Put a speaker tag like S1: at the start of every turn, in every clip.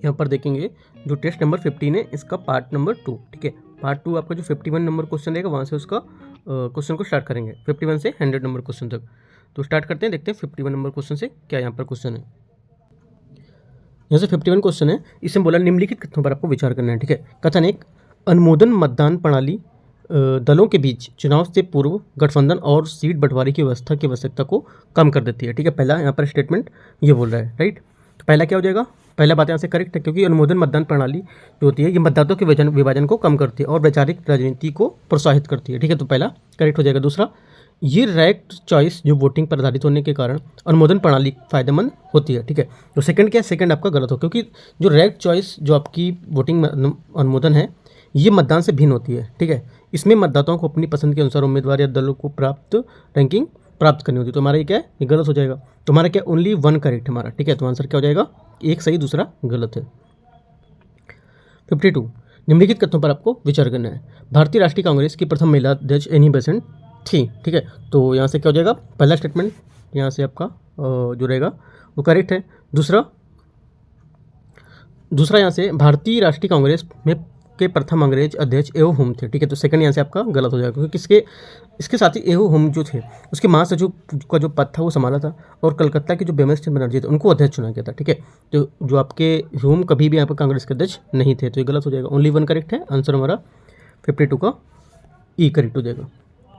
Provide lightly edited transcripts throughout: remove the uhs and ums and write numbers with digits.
S1: यहाँ पर देखेंगे जो टेस्ट नंबर 15 है इसका पार्ट नंबर 2, ठीक है। पार्ट 2 आपका जो 51 नंबर क्वेश्चन रहेगा वहाँ से उसका क्वेश्चन को स्टार्ट करेंगे 51 से 100 नंबर क्वेश्चन तक। तो स्टार्ट करते हैं, देखते हैं 51 नंबर क्वेश्चन से क्या यहाँ पर क्वेश्चन है। यहाँ से 51 क्वेश्चन है, इसमें बोला निम्नलिखित कथनों पर आपको विचार करना है, ठीक है। कथन 1, अनुमोदन मतदान प्रणाली दलों के बीच चुनाव से पूर्व गठबंधन और सीट बंटवारे की व्यवस्था की आवश्यकता को कम कर देती है, ठीक है। पहला यहाँ पर स्टेटमेंट ये बोल रहा है, राइट। तो पहला क्या हो जाएगा, पहला बात यहाँ से करेक्ट है, क्योंकि अनुमोदन मतदान प्रणाली जो होती है ये मतदाताओं के विभाजन को कम करती है और वैचारिक राजनीति को प्रोत्साहित करती है, ठीक है। तो पहला करेक्ट हो जाएगा। दूसरा, ये रैंक चॉइस जो वोटिंग पर आधारित होने के कारण अनुमोदन प्रणाली फायदेमंद होती है, ठीक है। तो सेकंड क्या है, सेकंड आपका गलत हो, क्योंकि जो रैंक चॉइस जो आपकी वोटिंग अनुमोदन है ये मतदान से भिन्न होती है, ठीक है। इसमें मतदाताओं को अपनी पसंद के अनुसार उम्मीदवार या दलों को रैंकिंग प्राप्त करनी होती है। तो हमारा ये क्या है, ये गलत हो जाएगा। तो हमारा क्या, ओनली 1 करेक्ट हमारा, ठीक है। तो आंसर क्या हो जाएगा, एक सही दूसरा गलत है। 52, निम्नलिखित कथनों पर आपको विचार करना है। भारतीय राष्ट्रीय कांग्रेस की प्रथम महिला अध्यक्ष एनी बेसेंट थी, ठीक है। तो यहाँ से क्या हो जाएगा, पहला स्टेटमेंट यहाँ से आपका जो रहेगा वो करेक्ट है। दूसरा यहाँ से भारतीय राष्ट्रीय कांग्रेस में के प्रथम अंग्रेज अध्यक्ष एओ हुम थे, ठीक है। तो सेकंड यहाँ से आपका गलत हो जाएगा, क्योंकि इसके साथ ही एओ हुम जो थे उसके महासचिव का जो पद था वो संभाला था और कलकत्ता के जो बेमस बनर्जी थे उनको अध्यक्ष चुना गया था, ठीक है। तो जो आपके हुम कभी भी यहाँ पर कांग्रेस के अध्यक्ष नहीं थे, तो ये गलत हो जाएगा। ओनली 1 करेक्ट है, आंसर हमारा 52 का ई करेक्ट हो जाएगा।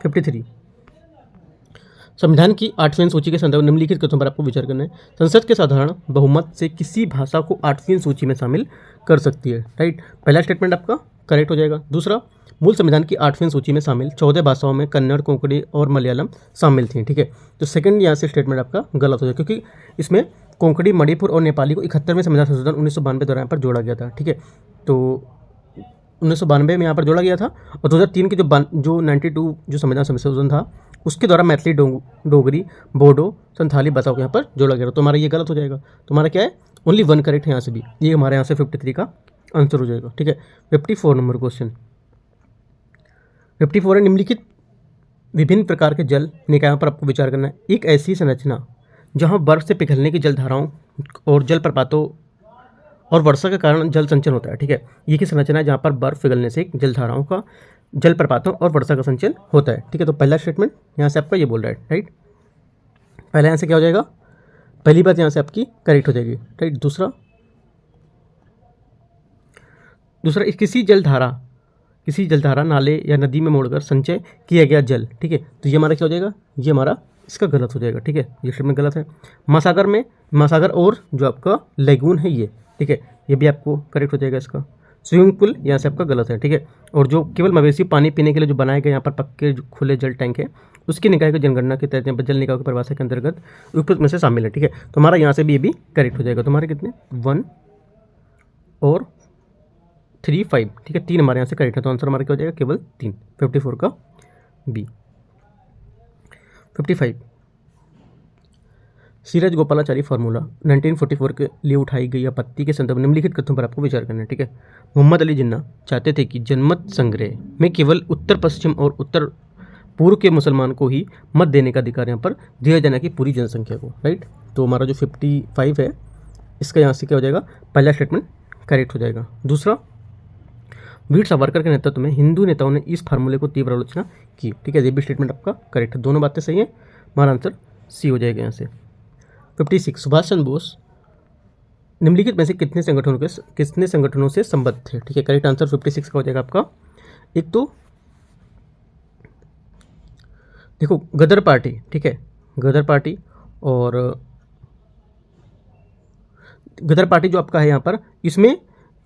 S1: 53, संविधान की 8वीं सूची के संदर्भ निम्नलिखित कथनों पर आपको विचार करना है। संसद के साधारण बहुमत से किसी भाषा को 8वीं सूची में शामिल कर सकती है, राइट। पहला स्टेटमेंट आपका करेक्ट हो जाएगा। दूसरा, मूल संविधान की 8वीं सूची में शामिल 14 भाषाओं में कन्नड़, कोंकणी और मलयालम शामिल थी, ठीक है। तो सेकंड यहाँ से स्टेटमेंट आपका गलत हो जाएगा, क्योंकि इसमें कोंकणी, मणिपुर और नेपाली को 71वें संविधान संशोधन 1992 दौरान पर जोड़ा गया था, ठीक है। तो 1992 में यहाँ पर जोड़ा गया था और 2003 के जो 92 जो संविधान संशोधन था उसके द्वारा मैथिली, डोगरी, बोडो, संथाली भाषाओं को यहाँ पर जोड़ा गया था। तो हमारा ये गलत हो जाएगा। तो हमारा क्या है, ओनली 1 करेक्ट है यहाँ से भी, ये हमारे यहाँ से 53 का आंसर हो जाएगा, ठीक है। 54 नंबर क्वेश्चन, 54 है, निम्नलिखित विभिन्न प्रकार के जल निकायों पर आपको विचार करना है। एक ऐसी संरचना जहाँ बर्फ से पिघलने की जलधाराओं और जलप्रपातों और वर्षा के कारण जल संचयन होता है, ठीक है। ये की संरचना है जहाँ पर बर्फ पिघलने से जलधाराओं का, जलप्रपातों और वर्षा का संचयन होता है, ठीक है। तो पहला स्टेटमेंट यहाँ से आपका ये बोल रहा है, राइट। पहला यहाँ से क्या हो जाएगा, पहली बात यहाँ से आपकी करेक्ट हो जाएगी, राइट। दूसरा किसी जलधारा, नाले या नदी में मोड़कर संचय किया गया जल, ठीक है। तो ये हमारा क्या हो जाएगा, ये हमारा इसका गलत हो जाएगा, ठीक है। ये स्टेटमेंट गलत है। महासागर और जो आपका लेगून है ये, ठीक है, ये भी आपको करेक्ट हो जाएगा। इसका स्विमिंग पूल यहाँ से आपका गलत है, ठीक है। और जो केवल मवेशी पानी पीने के लिए जो बनाए गए यहाँ पर पक्के जो खुले जल टैंक है उसकी निकाय की जनगणना के तहत यहाँ पर जल निकाय की परिभाषा के अंतर्गत उपयुक्त में से शामिल है, ठीक है। तो हमारा यहाँ से भी ये भी करेक्ट हो जाएगा। तो हमारे कितने 1 और 3, 5, ठीक है, 3 हमारे यहाँ से करेक्ट है। तो आंसर हमारा क्या हो जाएगा, केवल 3, 54 का बी। 55, सीरज गोपालाचारी फार्मूला 1944 के लिए उठाई गई आपत्ति के संदर्भ में निम्नलिखित कथनों पर आपको विचार करना है, ठीक है। मोहम्मद अली जिन्ना चाहते थे कि जनमत संग्रह में केवल उत्तर पश्चिम और उत्तर पूर्व के मुसलमान को ही मत देने का अधिकार यहाँ पर दिया जाना कि पूरी जनसंख्या को, राइट। तो हमारा जो 55 है इसका यहाँ से क्या हो जाएगा, पहला स्टेटमेंट करेक्ट हो जाएगा। दूसरा, वीर सावरकर के नेतृत्व में हिंदू नेताओं ने इस फार्मूले को तीव्र आलोचना की, ठीक है। ये भी स्टेटमेंट आपका करेक्ट है, दोनों बातें सही है। हमारा आंसर सी हो जाएगा यहाँ से। 56, सुभाष चंद्र बोस निम्नलिखित में से कितने संगठनों से संबद्ध थे, ठीक है। करेक्ट आंसर 56 का हो जाएगा आपका। एक तो देखो गदर पार्टी, ठीक है, गदर पार्टी, और गदर पार्टी जो आपका है यहाँ पर, इसमें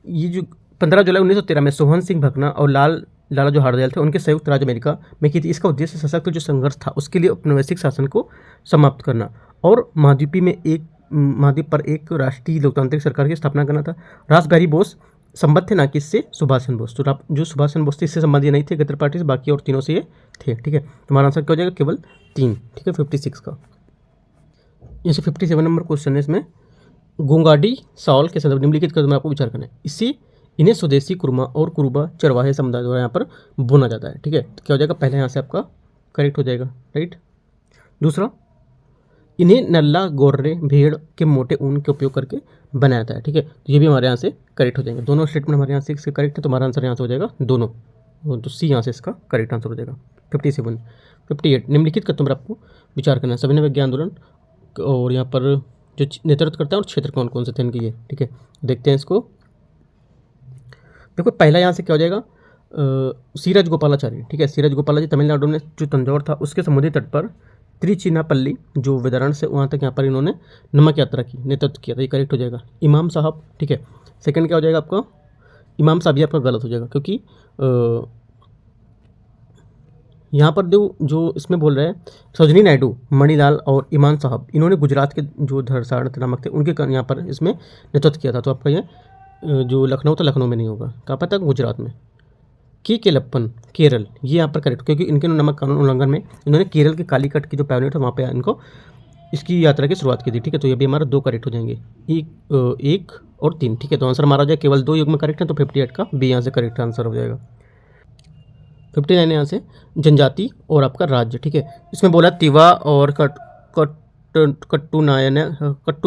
S1: ये जो 15 जुलाई 1913 में सोहन सिंह भकना और लाला जो हार्दयाल थे उनके संयुक्त राज्य अमेरिका में की थी। इसका उद्देश्य सशक्त जो संघर्ष था उसके लिए औपनिवेशिक शासन को समाप्त करना और महाद्वीप पर एक राष्ट्रीय लोकतांत्रिक सरकार की स्थापना करना था। रास बिहारी बोस संबद्ध थे ना कि इससे सुभाष चंद्र बोस, तो जो सुभाष चंद्र बोस थे इससे संबंधित नहीं थे गदर पार्टी से, बाकी और तीनों से ये थे, ठीक है। तुम्हारा आंसर क्या हो जाएगा, केवल 3, ठीक है, 56 का। जैसे 57 नंबर क्वेश्चन है, इसमें गोंगाडी साल के संदर्भ निम्नलिखित कदम आपको विचार करना है। इन्हें स्वदेशी कुरमा और कुरुबा चरवाहे समुदाय द्वारा यहाँ पर बोना जाता है, ठीक है। तो क्या हो जाएगा, पहले यहाँ से आपका करेक्ट हो जाएगा, राइट। दूसरा, इन्हें नल्ला गोर्रे भेड़ के मोटे ऊन के उपयोग करके बनाया जाता है। ठीक है, तो ये भी हमारे यहाँ से करेक्ट हो जाएंगे। दोनों स्टेटमेंट हमारे यहाँ से इसके करेक्ट है, तो हमारा आंसर यहाँ से हो जाएगा दोनों, तो सी यहाँ से इसका करेक्ट आंसर हो जाएगा। 57। 58 निम्नलिखित कथनों पर आपको विचार करना है। सविनय विज्ञान आंदोलन और यहाँ पर जो नेतृत्व करता है और क्षेत्र कौन कौन से थे इनके ये। ठीक है, देखते हैं इसको। देखो पहला यहाँ से क्या हो जाएगा, सीरज गोपालाचारी। ठीक है, सीरज गोपालाचारी तमिलनाडु में जो तंजौर था उसके समुद्री तट पर त्रिचिनापल्ली जो वेदारण से वहाँ तक यहाँ पर इन्होंने नमक यात्रा की नेतृत्व किया था, ये करेक्ट हो जाएगा। इमाम साहब। ठीक है, सेकंड क्या हो जाएगा आपका, इमाम साहब, ये आपका गलत हो जाएगा क्योंकि यहाँ पर जो इसमें बोल रहे हैं सरोजिनी नायडू, मणिलाल और इमाम साहब, इन्होंने गुजरात के जो धरसाड़ नामक थे उनके यहाँ पर इसमें नेतृत्व किया था। तो आपका ये जो लखनऊ था, लखनऊ में नहीं होगा, कहाँ पर था, गुजरात में। केलप्पन केरल, ये यहाँ पर करेक्ट, क्योंकि इनके नमक कानून उल्लंघन में इन्होंने केरल के कालीकट की जो पैवनेट है वहाँ पे इनको इसकी यात्रा की शुरुआत की थी। ठीक है, तो ये भी हमारा 2 करेक्ट हो जाएंगे, एक और 3। ठीक है, तो आंसर हमारा हो जाए केवल 2 युग में करेक्ट है, तो 58 का बी यहाँ से करेक्ट आंसर हो जाएगा। 59 यहाँ से जनजाति और आपका राज्य। ठीक है, इसमें बोला तिवा और कट्टू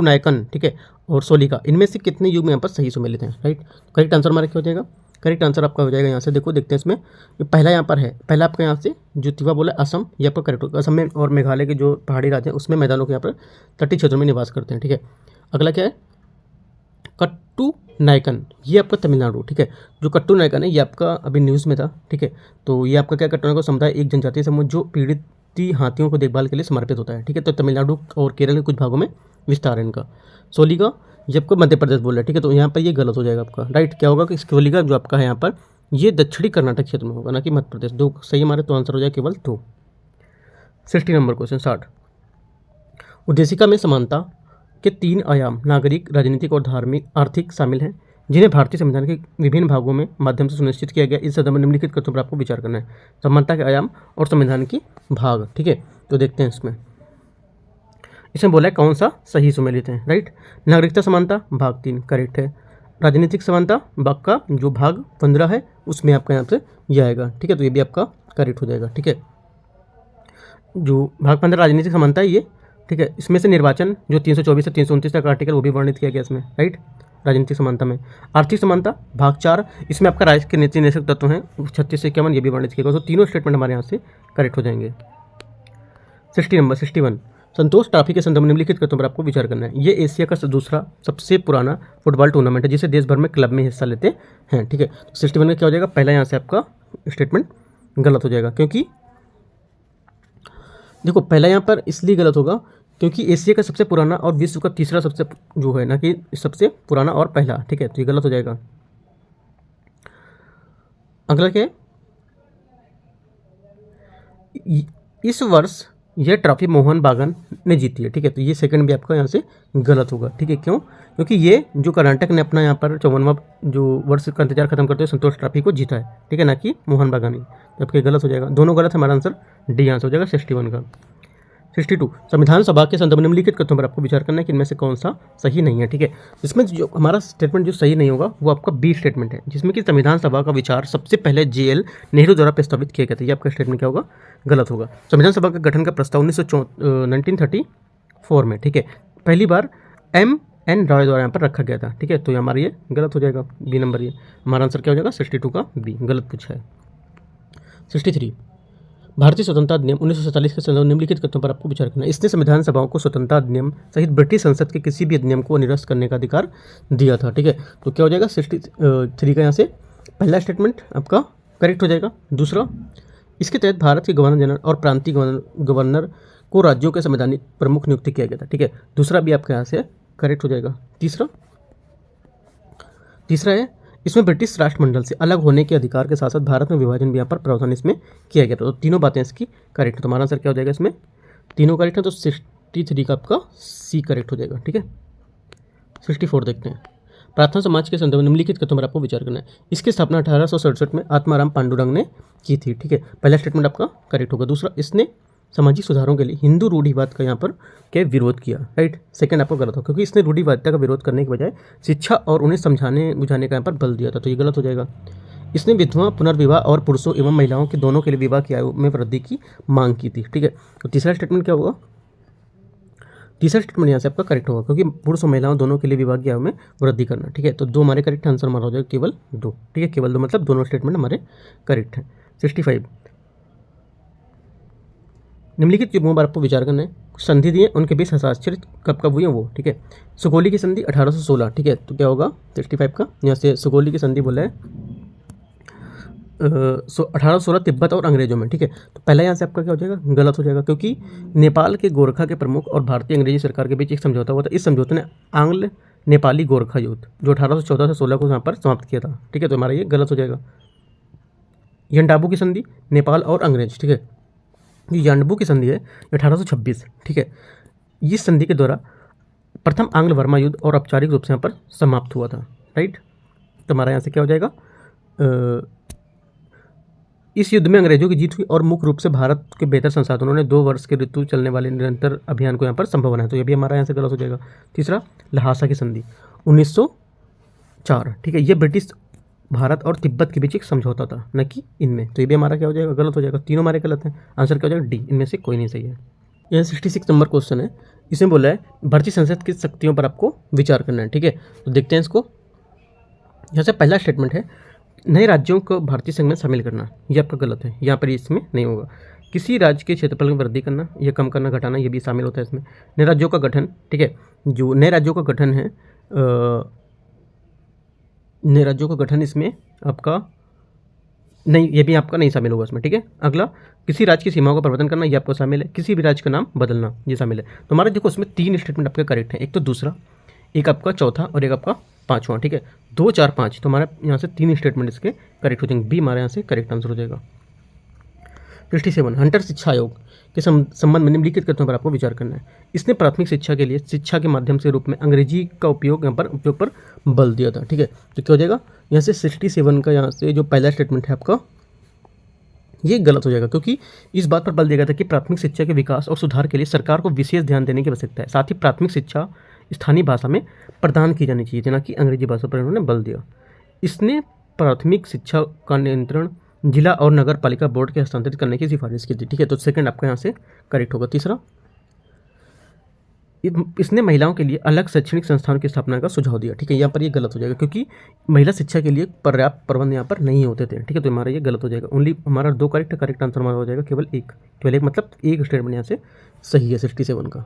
S1: नायकन। ठीक है, और सोलिका, इनमें से कितने युग में यहाँ पर सही सुमेलित हैं। राइट, करेक्ट आंसर हमारा क्या हो जाएगा, करेक्ट आंसर आपका हो जाएगा यहाँ से। देखो देखते हैं इसमें, ये पहला यहाँ पर है, पहला आपका यहाँ से जो तिवा बोला असम, ये आपका करेक्ट होगा। असम में और मेघालय के जो पहाड़ी राज्य हैं उसमें मैदानों के यहाँ पर तटीय क्षेत्रों में निवास करते हैं। ठीक है, अगला क्या है, कट्टू नायकन, ये आपका तमिलनाडु। ठीक है, जो कट्टू नायकन है ये आपका अभी न्यूज़ में था। ठीक है, तो ये आपका क्या, कट्टू नायकन समुदाय एक जनजातीय समूह जो पीड़ित हाथियों को देखभाल के लिए समर्पित होता है। ठीक है, तो तमिलनाडु और केरल के कुछ भागों में विस्तार है इनका। सोलिगा, ये आपको मध्य प्रदेश बोल रहा है। ठीक है, तो यहाँ पर ये गलत हो जाएगा आपका। राइट, क्या होगा कि सोलिगा जो आपका है यहाँ पर ये दक्षिणी कर्नाटक क्षेत्र में होगा, ना कि मध्य प्रदेश। 2 सही हमारे, तो आंसर हो जाएगा केवल 2। 60 नंबर क्वेश्चन 60। उद्देशिका में समानता के 3 आयाम नागरिक, राजनीतिक और धार्मिक आर्थिक शामिल हैं, जिन्हें भारतीय संविधान के विभिन्न भागों में माध्यम से सुनिश्चित किया गया। इस संदर्भ में निम्नलिखित कथनों पर आपको विचार करना है। समानता के आयाम और संविधान की भाग। ठीक है, तो देखते हैं इसमें बोला है कौन सा सही सुमेलित है। राइट, नागरिकता समानता भाग 3 करेक्ट है। राजनीतिक समानता भाग का जो भाग 15 है उसमें आपका यहाँ से ये आएगा। ठीक है, तो ये भी आपका करेक्ट हो जाएगा। ठीक है, जो भाग 15 राजनीतिक समानता है ये। ठीक है, इसमें से निर्वाचन जो 324 से 329 तक आर्टिकल वो भी वर्णित किया गया इसमें। राइट, राजनीतिक समानता में। आर्थिक समानता भाग 4, इसमें आपका राज्य के नीति निदेशक तत्व हैं 36 से 51, ये भी वर्णित किया गया। तो तीनों स्टेटमेंट हमारे यहाँ से करेक्ट हो जाएंगे। 60 नंबर 61 संतोष ट्रॉफी के संदर्भ में निम्नलिखित कथनों पर आपको विचार करना है। ये एशिया का दूसरा सबसे पुराना फुटबॉल टूर्नामेंट है जिसे देश भर में क्लब में हिस्सा लेते हैं। ठीक है, तो 61 में क्या हो जाएगा, पहला यहाँ से आपका स्टेटमेंट गलत हो जाएगा, क्योंकि देखो पहला यहाँ पर इसलिए गलत होगा क्योंकि एशिया का सबसे पुराना और विश्व का तीसरा सबसे जो है ना कि सबसे पुराना और पहला। ठीक है, तो ये गलत हो जाएगा। अगला क्या है, इस वर्ष यह ट्रॉफी मोहन बागान ने जीती है। ठीक है, तो ये सेकंड भी आपका यहाँ से गलत होगा। ठीक है, क्यों, क्योंकि ये जो कर्नाटक ने अपना यहाँ पर 54वां जो वर्ष का इंतजार खत्म करते हुए संतोष ट्रॉफी को जीता है। ठीक है, ना कि मोहन बागान ही। तो आपके गलत हो जाएगा, दोनों गलत। हमारा आंसर डी आंसर हो जाएगा 61 का। 62 संविधान सभा के संदर्भ में निम्नलिखित कथनों पर आपको विचार करना है कि इनमें से कौन सा सही नहीं है। ठीक है, इसमें जो हमारा स्टेटमेंट जो सही नहीं होगा वो आपका बी स्टेटमेंट है, जिसमें कि संविधान सभा का विचार सबसे पहले JL नेहरू द्वारा प्रस्तावित किया गया था। ये आपका स्टेटमेंट क्या होगा, गलत होगा। संविधान सभा का गठन का प्रस्ताव 1934 में, ठीक है, पहली बार MN रॉय द्वारा यहाँ पर रखा गया था। ठीक है, तो हमारा ये गलत हो जाएगा, बी नंबर। ये हमारा आंसर क्या हो जाएगा, 62 का बी, गलत पूछा है। 63 भारतीय स्वतंत्रता अधिनियम 1947 के संदर्भ में निम्नलिखित कथनों पर आपको विचार करना है। इसने संविधान सभाओं को स्वतंत्रता अधिनियम सहित ब्रिटिश संसद के किसी भी अधिनियम को निरस्त करने का अधिकार दिया था। ठीक है, तो क्या हो जाएगा 63 का यहाँ से पहला स्टेटमेंट आपका करेक्ट हो जाएगा। दूसरा, इसके तहत भारत के गवर्नर जनरल और प्रांतीय गवर्नर को राज्यों के संवैधानिक प्रमुख नियुक्त किया गया था। ठीक है, दूसरा भी आपका यहाँ से करेक्ट हो जाएगा। तीसरा है, इसमें ब्रिटिश राष्ट्रमंडल से अलग होने के अधिकार के साथ साथ भारत में विभाजन भी यहाँ पर प्रावधान इसमें किया गया था। तो तीनों बातें इसकी करेक्ट है। तो हमारा आंसर क्या हो जाएगा, इसमें तीनों करेक्ट है, तो 63 का आपका सी करेक्ट हो जाएगा। ठीक है, 64 देखते हैं। प्रार्थना समाज के संदर्भ में निम्नलिखित कथनों पर आपको विचार करना है। इसकी स्थापना 1867 में आत्माराम पांडुरंग ने की थी। ठीक है, पहला स्टेटमेंट आपका करेक्ट होगा। दूसरा, इसने सामाजिक सुधारों के लिए हिंदू रूढ़िवाद का यहाँ पर क्या विरोध किया। राइट, सेकंड आपको गलत हो, क्योंकि इसने रूढ़िवादिता का विरोध करने के बजाय शिक्षा और उन्हें समझाने बुझाने का यहाँ पर बल दिया था। तो ये गलत हो जाएगा। इसने विधवा पुनर्विवाह और पुरुषों एवं महिलाओं के दोनों के लिए विवाह की आयु में वृद्धि की मांग की थी। ठीक है, तो तीसरा स्टेटमेंट क्या होगा, तीसरा स्टेटमेंट यहाँ से आपका करेक्ट होगा, क्योंकि पुरुष और महिलाओं दोनों के लिए विभागीय आय में वृद्धि करना। ठीक है, तो 2 हमारे करेक्ट आंसर हमारा हो जाएगा केवल 2। ठीक है, केवल 2 मतलब दोनों स्टेटमेंट हमारे करेक्ट हैं। 65 निम्नलिखित युग्मों पर आपको विचार करना है। संधि दिए उनके बीच हस्ताक्षर कब कब हुई है वो। ठीक है, सुगोली की संधि 1816। ठीक है, तो क्या होगा 65 का, यहाँ से सुगोली की संधि बोला है 1816 तिब्बत और अंग्रेजों में। ठीक है, तो पहला यहाँ से आपका क्या हो जाएगा, गलत हो जाएगा, क्योंकि नेपाल के गोरखा के प्रमुख और भारतीय अंग्रेजी सरकार के बीच एक समझौता हुआ था। इस समझौते ने आंग्ल नेपाली गोरखा युद्ध जो 1814 से 16 को यहाँ पर समाप्त किया था। ठीक है, तो हमारा ये गलत हो जाएगा। यंडाबू की संधि नेपाल और अंग्रेज। ठीक है, ये यंडाबू की संधि है 1826। ठीक है, इस संधि के द्वारा प्रथम आंग्ल वर्मा युद्ध और औपचारिक रूप से यहाँ पर समाप्त हुआ था। राइट, तो हमारा यहाँ से क्या हो जाएगा, इस युद्ध में अंग्रेजों की जीत हुई और मुख्य रूप से भारत के बेहतर संसाधनों ने 2 वर्ष के ऋतु चलने वाले निरंतर अभियान को यहाँ पर संभव बनाया। तो ये भी हमारा यहाँ से गलत हो जाएगा। तीसरा लहासा की संधि 1904। ठीक है, ये ब्रिटिश भारत और तिब्बत के बीच एक समझौता था, न कि इनमें। तो ये भी हमारा क्या हो जाएगा, गलत हो जाएगा। तीनों हमारे गलत हैं। आंसर क्या हो जाएगा, डी, इनमें से कोई नहीं सही है। यह 66 नंबर क्वेश्चन है। इसमें बोला है भारतीय संसद की शक्तियों पर आपको विचार करना है। ठीक है, तो देखते हैं इसको। यहाँ से पहला स्टेटमेंट है नए राज्यों को भारतीय संघ में शामिल करना। ये आपका गलत है, यहाँ पर इसमें नहीं होगा। किसी राज्य के क्षेत्रफल में वृद्धि करना या कम करना, घटाना, ये भी शामिल होता है इसमें। नए राज्यों का गठन। ठीक है, जो नए राज्यों का गठन है, नए राज्यों का गठन इसमें आपका नहीं, ये भी आपका नहीं शामिल होगा इसमें। ठीक है, अगला किसी राज्य की सीमाओं का परिवर्तन करना, ये आपको शामिल है। किसी भी राज्य का नाम बदलना, ये शामिल है। तो हमारे देखो इसमें 3 स्टेटमेंट आपके करेक्ट है, एक तो दूसरा, एक आपका चौथा और एक आपका पाँचवां। ठीक है, 2, 4, 5, तो हमारे यहाँ से 3 स्टेटमेंट इसके करेक्ट हो जाएंगे। बी हमारे यहाँ से करेक्ट आंसर हो जाएगा। 67 हंटर शिक्षा आयोग के संबंध में निम्नलिखित कथनों पर आपको विचार करना है। इसने प्राथमिक शिक्षा के लिए शिक्षा के माध्यम से रूप में अंग्रेजी का उपयोग यहाँ पर उपयोग पर बल दिया था। ठीक है, तो क्या हो जाएगा यहाँ से 67 का, यहाँ से जो पहला स्टेटमेंट है आपका ये गलत हो जाएगा, क्योंकि इस बात पर बल दिया गया था कि प्राथमिक शिक्षा के विकास और सुधार के लिए सरकार को विशेष ध्यान देने की आवश्यकता है। साथ ही प्राथमिक शिक्षा स्थानीय भाषा में प्रदान की जानी चाहिए, ना कि अंग्रेजी भाषा पर उन्होंने बल दिया। इसने प्राथमिक शिक्षा का नियंत्रण जिला और नगर पालिका बोर्ड के हस्तांतरित करने की सिफारिश की थी। ठीक है, तो सेकंड आपका यहाँ से करेक्ट होगा। तीसरा, इसने महिलाओं के लिए अलग शैक्षणिक संस्थानों की स्थापना का सुझाव दिया। ठीक है, यहाँ पर ये गलत हो जाएगा, क्योंकि महिला शिक्षा के लिए पर्याप्त प्रबंध यहाँ पर नहीं होते थे। ठीक है, तो हमारा ये गलत हो जाएगा। ओनली हमारा 2 करेक्ट आंसर हमारा हो जाएगा, केवल एक मतलब एक स्टेटमेंट यहाँ से सही है 67 का।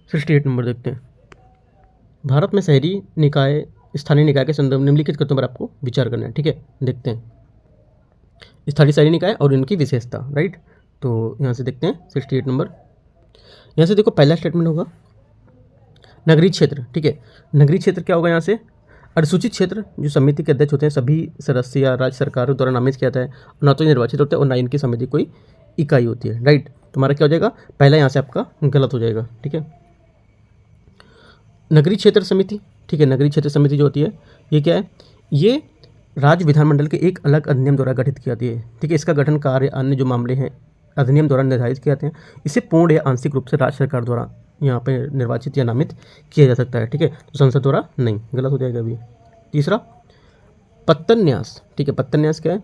S1: 68 नंबर देखते हैं। भारत में शहरी निकाय स्थानीय निकाय के संदर्भ में निम्नलिखित कथनों पर आपको विचार करना है। ठीक है, देखते हैं स्थानीय शहरी निकाय और इनकी विशेषता। राइट, तो यहाँ से देखते हैं 68 नंबर। यहाँ से देखो पहला स्टेटमेंट होगा नगरीय क्षेत्र। ठीक है, नगरीय क्षेत्र क्या होगा, यहाँ से अनुसूचित क्षेत्र जो समिति के अध्यक्ष होते हैं सभी सदस्य या राज्य सरकार द्वारा नामित किया जाता है, ना तो निर्वाचित होते हैं और ना इनकी समिति कोई इकाई होती है। राइट, तुम्हारा क्या हो जाएगा, पहला यहाँ से आपका गलत हो जाएगा। ठीक है, नगरीय क्षेत्र समिति। ठीक है, नगरीय क्षेत्र समिति जो होती है ये क्या है, ये राज्य विधानमंडल के एक अलग अधिनियम द्वारा गठित की जाती है। ठीक है, इसका गठन कार्य अन्य जो मामले हैं अधिनियम द्वारा निर्धारित किए जाते हैं। इसे पूर्ण या आंशिक रूप से राज्य सरकार द्वारा यहाँ पे निर्वाचित या नामित किया जा सकता है। ठीक है, तो संसद द्वारा नहीं, गलत हो जाएगा अभी। तीसरा, पत्तन न्यास। ठीक है, पत्तन न्यास क्या है,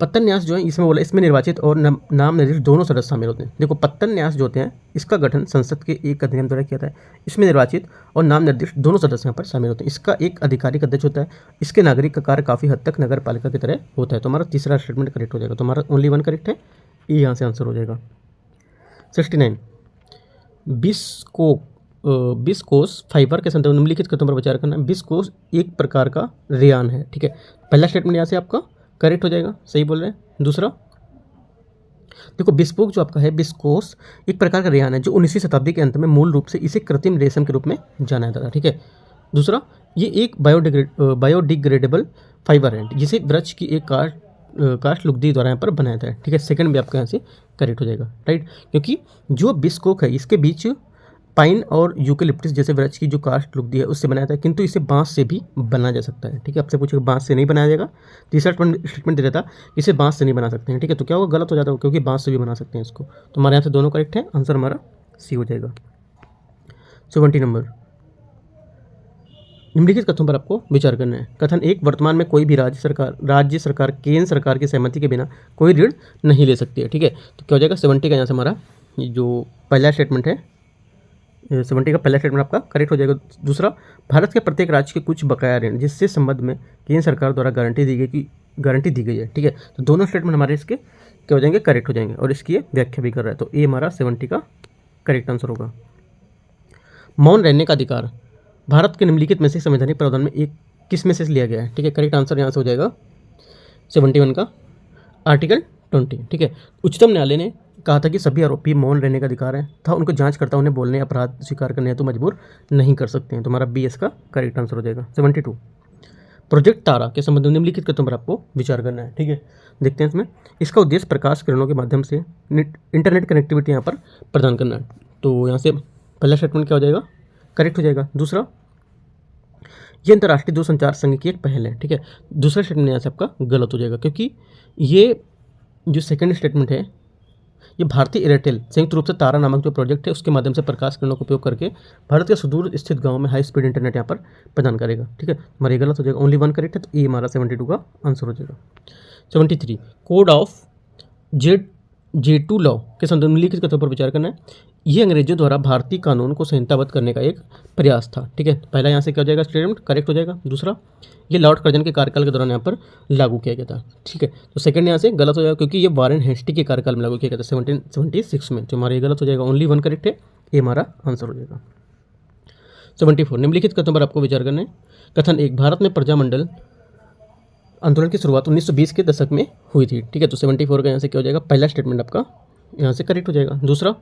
S1: पत्तन न्यास जो है इसमें बोला इसमें निर्वाचित और नाम निर्दिष्ट दोनों सदस्य शामिल होते हैं। देखो पत्तन न्यास जो होते हैं इसका गठन संसद के एक अधिनियम द्वारा किया जाता है। इसमें निर्वाचित और नाम निर्दिष्ट दोनों सदस्य यहाँ पर शामिल होते हैं। इसका एक आधिकारिक अध्यक्ष होता है। इसके नागरिक का कार्य काफ़ी हद तक नगर पालिका की तरह होता है। तो हमारा तीसरा स्टेटमेंट करेक्ट हो जाएगा। तो हमारा ओनली 1 करेक्ट है, ये यहाँ से आंसर हो जाएगा। 69 विस्कोस फाइबर के संदर्भ में निम्नलिखित कथनों पर विचार करना है। विस्कोस एक प्रकार का रेयान है। ठीक है, पहला स्टेटमेंट यहाँ से आपका करेक्ट हो जाएगा, सही बोल रहे हैं। दूसरा देखो बिस्पोक जो आपका है, बिस्कोस एक प्रकार का रेयान है जो 19वीं शताब्दी के अंत में मूल रूप से इसे कृत्रिम रेशम के रूप में जाना जाता था। ठीक है, दूसरा ये एक बायोडिग्रेडेबल फाइबर है जिसे वृक्ष की एक काष्ठ लुगदी द्वारा यहाँ पर बनाया जाता है। ठीक है, सेकंड भी आपका यहाँ से करेक्ट हो जाएगा। राइट, क्योंकि जो बिस्कोक है इसके बीच पाइन और यूकेलिप्टस जैसे वृक्ष की जो काष्ठ लुगदी है उससे बनाया जाता है, किंतु इसे बांस से भी बना जा सकता है। ठीक है, आपसे पूछेगा बांस से नहीं बनाया जाएगा। तीसरा स्टेटमेंट दे देता इसे बांस से नहीं बना सकते हैं। ठीक है, तो क्या होगा, गलत हो जाता है, क्योंकि बांस से भी बना सकते हैं इसको। तो हमारे यहाँ से दोनों करेक्ट है, आंसर हमारा सी हो जाएगा। 70 नंबर निम्नलिखित कथनों पर आपको विचार करना है। कथन 1, वर्तमान में कोई भी राज्य सरकार केंद्र सरकार की सहमति के बिना कोई ऋण नहीं ले सकती है। ठीक है, तो क्या हो जाएगा 70 का यहाँ से हमारा जो पहला स्टेटमेंट है, 70 का पहला स्टेटमेंट आपका करेक्ट हो जाएगा। दूसरा, भारत के प्रत्येक राज्य के कुछ बकाया ऋण जिससे संबंध में केंद्र सरकार द्वारा गारंटी दी गई है। ठीक है, तो दोनों स्टेटमेंट हमारे इसके क्या हो जाएंगे, करेक्ट हो जाएंगे, और इसकी ये व्याख्या भी कर रहा है। तो ये हमारा 70 का करेक्ट आंसर होगा। मौन रहने का अधिकार भारत के निम्नलिखित में से संवैधानिक प्रावधान में एक किस में से लिया गया है। ठीक है, करेक्ट आंसर यहाँ से हो जाएगा 71 का आर्टिकल 20। ठीक है, उच्चतम न्यायालय ने कहा था कि सभी आरोपी मौन रहने का अधिकार है तथा उनको जांचकर्ता उन्हें बोलने, अपराध स्वीकार करने हेतु मजबूर नहीं कर सकते हैं। तो हमारा बी इसका करेक्ट आंसर हो जाएगा। 72, प्रोजेक्ट तारा के संबंध में निम्नलिखित कथनों पर आपको विचार करना है। ठीक है, देखते हैं इसमें। इसका उद्देश्य प्रकाश किरणों के माध्यम से इंटरनेट कनेक्टिविटी यहाँ पर प्रदान करना है। तो यहाँ से पहला स्टेटमेंट क्या हो जाएगा, करेक्ट हो जाएगा। दूसरा, ये अंतर्राष्ट्रीय दूरसंचार संघ की एक पहल है। ठीक है, दूसरा स्टेटमेंट यहाँ से आपका गलत हो जाएगा, क्योंकि ये जो सेकंड स्टेटमेंट है ये भारतीय एयरटेल संयुक्त रूप से तारा नामक जो प्रोजेक्ट है उसके माध्यम से प्रकाश किरणों का उपयोग करके भारत के सुदूर स्थित गांव में हाई स्पीड इंटरनेट यहाँ पर प्रदान करेगा। ठीक है, हमारा ये गलत हो जाएगा, ओनली 1 करेक्ट है, तो ये हमारा 72 का आंसर हो जाएगा। 73, कोड ऑफ J2 लॉ के संदर्भ में निम्नलिखित कथनों पर विचार करना है। ये अंग्रेजों द्वारा भारतीय कानून को संहिताबद्ध करने का एक प्रयास था। ठीक है, पहला यहाँ से क्या हो जाएगा, स्टेटमेंट करेक्ट हो जाएगा। दूसरा, ये लॉर्ड कर्जन के कार्यकाल के दौरान यहाँ पर लागू किया गया था। ठीक है, तो सेकंड यहाँ से गलत हो जाएगा, क्योंकि ये वारेन हेस्टी के कार्यकाल में लागू किया गया था 1776 में। तो हमारा ये गलत हो जाएगा, ओनली 1 करेक्ट है, ये हमारा आंसर हो जाएगा। 74, निम्नलिखित कथनों पर आपको विचार करना है। कथन 1, भारत में प्रजामंडल आंदोलन की शुरुआत 1920 के दशक में हुई थी। ठीक है, तो 74 का यहाँ से क्या हो जाएगा, पहला स्टेटमेंट आपका यहाँ से करेक्ट हो जाएगा। दूसरा,